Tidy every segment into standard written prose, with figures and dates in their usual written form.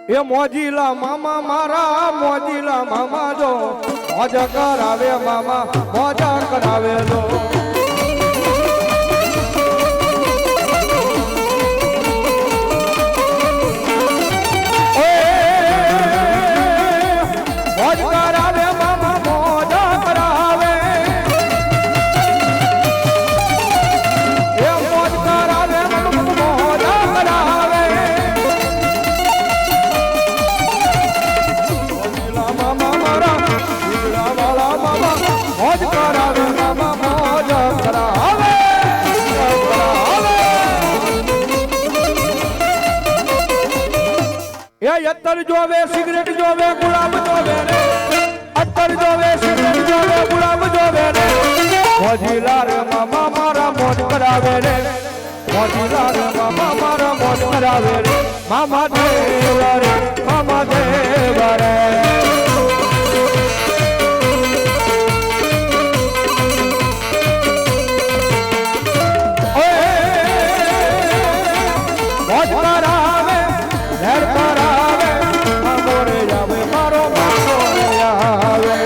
એ મોજીલા મામા મારા મોજીલા મામા જો મોજ કરાવે મામા મોજા કરાવે જો મોજ કરાવે મામા મોજા કરાવે એ મોજ કરાવે મોજા કરાવે મામા મારા વીજળા વાળા મામા મોજ કરાવે મામા મોજ કરાવે એ અત્તર જોવે સિગરેટ જોવે ગુલાબ જોવે રે અત્તર જોવે સિગરેટ જોવે ગુલાબ જોવે રે મોજીલા રે મામા મારા મોજ કરાવે રે મોજીલા રે મામા મારા મોજ કરાવે રે મામા દેવ રે મામા દેવ રે મોજ કરાવે ધેર કરાવે મામોરે આવે મારો મામોરે આવે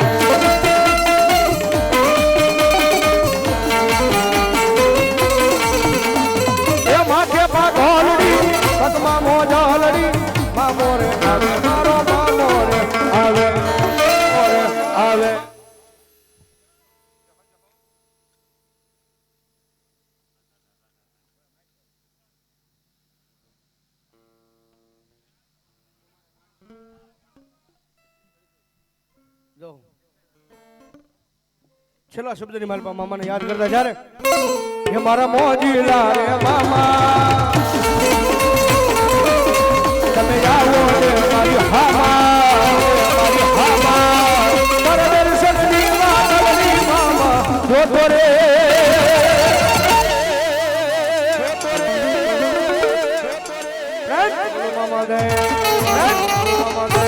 એ માથે પાઘોલડી પગમાં મોજાલડી મામોરે આવે મારો મામોરે આવે આવે જો છેલ્લા શબ્દની મારી મામાને યાદ કરતા જ્યારે એ મારા મોજીલા રે મામા તમે આવો રે મારી મારી મારા દર્શનની વાતની મામા જોતો રે મામા દે મામા દે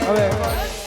હવે